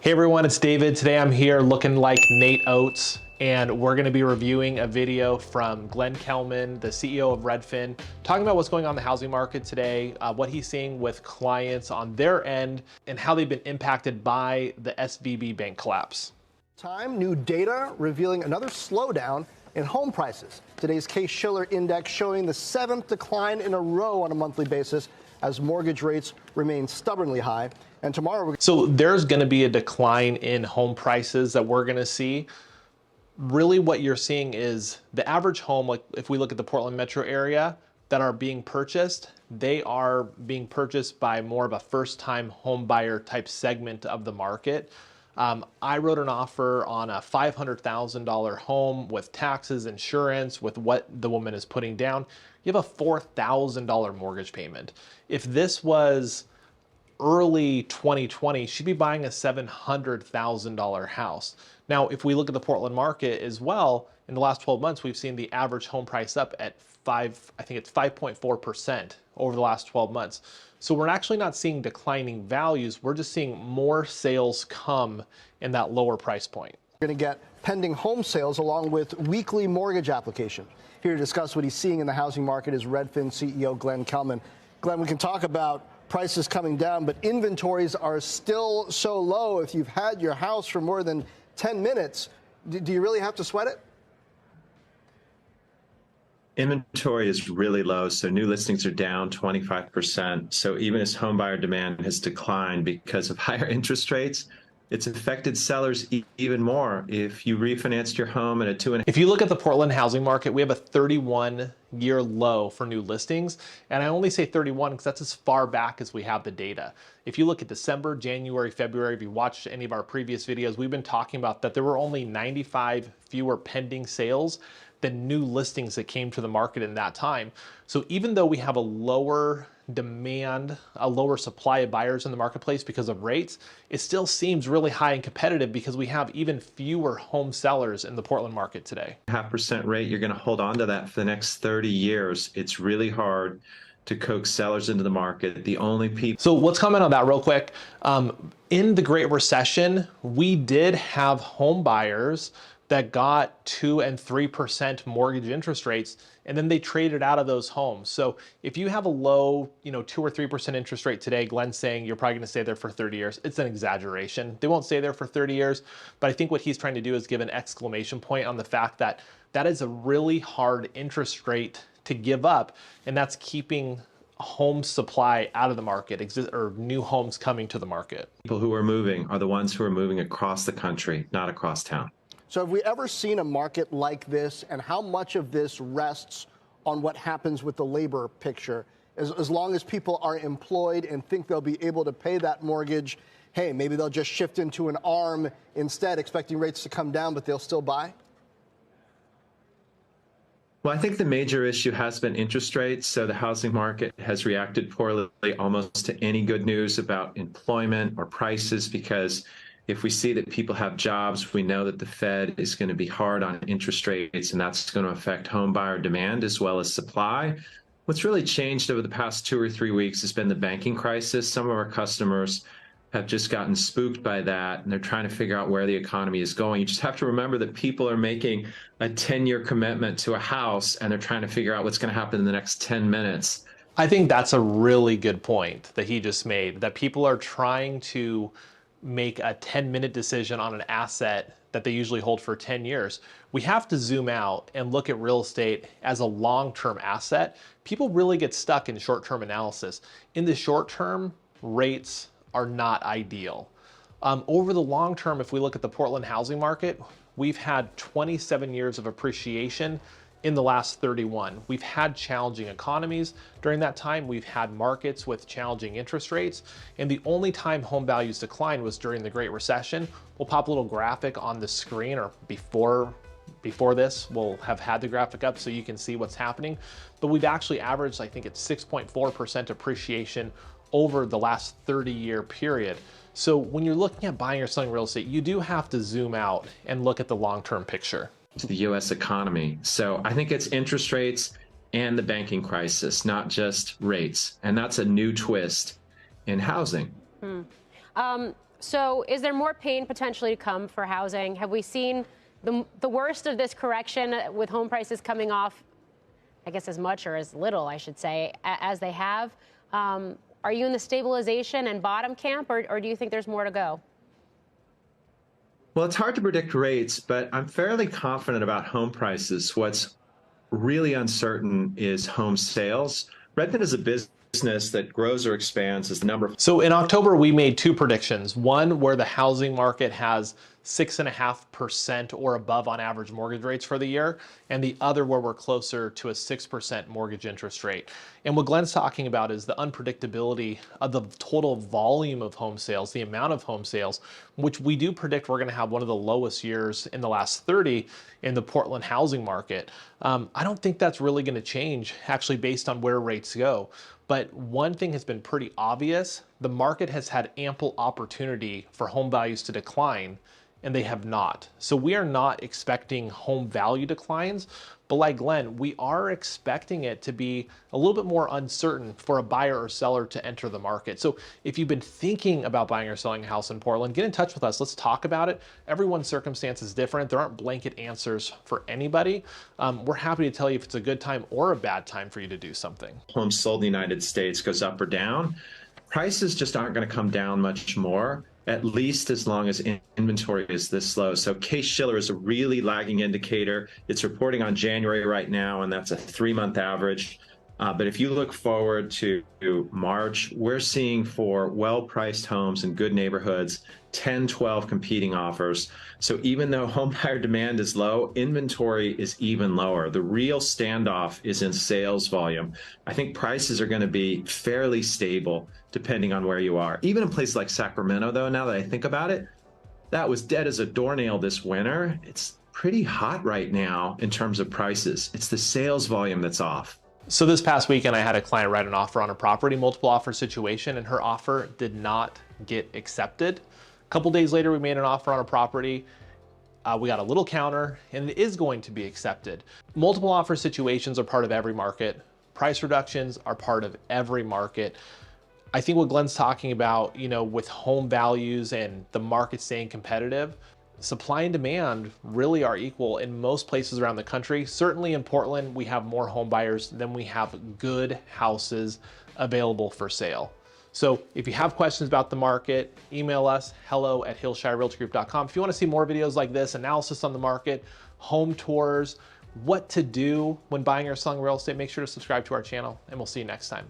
Hey everyone, it's David. Today I'm here looking like Nate Oates, and we're gonna be reviewing a video from Glenn Kelman, the CEO of Redfin, talking about what's going on in the housing market today, what he's seeing with clients on their end, and how they've been impacted by the SVB bank collapse. New data revealing another slowdown in home prices. Today's Case-Shiller index showing the 7th decline in a row on a monthly basis as mortgage rates remain stubbornly high. And tomorrow, So there's going to be a decline in home prices that we're going to see. Really what you're seeing is the average home, like if we look at the Portland metro area that are being purchased, they are being purchased by more of a first-time home buyer type segment of the market. I wrote an offer on a $500,000 home with taxes, insurance, with what the woman is putting down. You have a $4,000 mortgage payment. If this was early 2020, she'd be buying a $700,000 house. Now, if we look at the Portland market as well, in the last 12 months, we've seen the average home price up at 5.4% over the last 12 months. So we're actually not seeing declining values. We're just seeing more sales come in that lower price point. we're going to get pending home sales along with weekly mortgage applications. Here to discuss what he's seeing in the housing market is Redfin CEO Glenn Kelman. Glenn, we can talk about prices coming down, but inventories are still so low. If you've had your house for more than 10 minutes, do you really have to sweat it? Inventory is really low, so new listings are down 25%. So even as homebuyer demand has declined because of higher interest rates, it's affected sellers even more. If you refinanced your home at a 2.5. If you look at the Portland housing market, we have a 31-year low for new listings. And I only say 31 because that's as far back as we have the data. If you look at December, January, February, if you watched any of our previous videos, we've been talking about that there were only 95 fewer pending sales than new listings that came to the market in that time. So even though we have a lower demand, a lower supply of buyers in the marketplace because of rates, it still seems really high and competitive because we have even fewer home sellers in the Portland market today. 0.5% rate, you're going to hold on to that for the next 30 years. It's really hard to coax sellers into the market. The only people. So let's comment on that real quick. In the Great Recession, we did have home buyers that got 2 and 3% mortgage interest rates, and then they traded out of those homes. So if you have a low, 2 or 3% interest rate today, Glenn's saying you're probably gonna stay there for 30 years. It's an exaggeration. They won't stay there for 30 years, but I think what he's trying to do is give an exclamation point on the fact that that is a really hard interest rate to give up, and that's keeping home supply out of the market, or new homes coming to the market. People who are moving are the ones who are moving across the country, not across town. So have we ever seen a market like this, and how much of this rests on what happens with the labor picture? As long as people are employed and think they'll be able to pay that mortgage, hey, maybe they'll just shift into an ARM instead, expecting rates to come down, but they'll still buy? Well, I think the major issue has been interest rates. So the housing market has reacted poorly almost to any good news about employment or prices, because if we see that people have jobs, we know that the Fed is going to be hard on interest rates, and that's going to affect home buyer demand as well as supply. What's really changed over the past 2 or 3 weeks has been the banking crisis. Some of our customers have just gotten spooked by that, and they're trying to figure out where the economy is going. You just have to remember that people are making a 10-year commitment to a house, and they're trying to figure out what's going to happen in the next 10 minutes. I think that's a really good point that he just made, that people are trying to make a 10-minute decision on an asset that they usually hold for 10 years. We have to zoom out and look at real estate as a long-term asset. People really get stuck in short-term analysis. In the short term, rates are not ideal. Over the long term, if we look at the Portland housing market, we've had 27 years of appreciation in the last 31. We've had challenging economies. During that time, we've had markets with challenging interest rates, and the only time home values declined was during the Great Recession. We'll pop a little graphic on the screen, or before this, we'll have had the graphic up so you can see what's happening. But we've actually averaged, I think it's 6.4% appreciation over the last 30-year period. So when you're looking at buying or selling real estate, you do have to zoom out and look at the long-term picture. To the U.S. economy. So I think it's interest rates and the banking crisis, not just rates. And that's a new twist in housing. So is there more pain potentially to come for housing? Have we seen the worst of this correction with home prices coming off, I guess, as much or as little, I should say, as they have? Are you in the stabilization and bottom camp, or do you think there's more to go? Well, it's hard to predict rates, but I'm fairly confident about home prices. What's really uncertain is home sales. Redfin is a business that grows or expands as the number of. So in October, we made two predictions. One where the housing market has 6.5% or above on average mortgage rates for the year, and the other where we're closer to a 6% mortgage interest rate. And what Glenn's talking about is the unpredictability of the total volume of home sales, the amount of home sales, which we do predict we're going to have one of the lowest years in the last 30 in the Portland housing market. I don't think that's really going to change, actually, based on where rates go. But one thing has been pretty obvious: the market has had ample opportunity for home values to decline, and they have not. So we are not expecting home value declines, but like Glenn, we are expecting it to be a little bit more uncertain for a buyer or seller to enter the market. So if you've been thinking about buying or selling a house in Portland, get in touch with us. Let's talk about it. Everyone's circumstance is different. There aren't blanket answers for anybody. We're happy to tell you if it's a good time or a bad time for you to do something. Homes sold in the United States goes up or down. Prices just aren't going to come down much more, at least as long as inventory is this low. So Case-Shiller is a really lagging indicator. It's reporting on January right now, and that's a 3-month average. But if you look forward to March, we're seeing for well-priced homes in good neighborhoods, 10, 12 competing offers. So even though home buyer demand is low, inventory is even lower. The real standoff is in sales volume. I think prices are going to be fairly stable depending on where you are. Even in places like Sacramento, though, now that I think about it, that was dead as a doornail this winter. It's pretty hot right now in terms of prices. It's the sales volume that's off. So this past weekend, I had a client write an offer on a property, multiple offer situation, and her offer did not get accepted. A couple days later, we made an offer on a property. We got a little counter, and it is going to be accepted. Multiple offer situations are part of every market. Price reductions are part of every market. I think what Glenn's talking about, with home values and the market staying competitive, supply and demand really are equal in most places around the country. Certainly in Portland, we have more home buyers than we have good houses available for sale. So if you have questions about the market, email us, hello@hillshirerealtygroup.com. If you want to see more videos like this, analysis on the market, home tours, what to do when buying or selling real estate, make sure to subscribe to our channel, and we'll see you next time.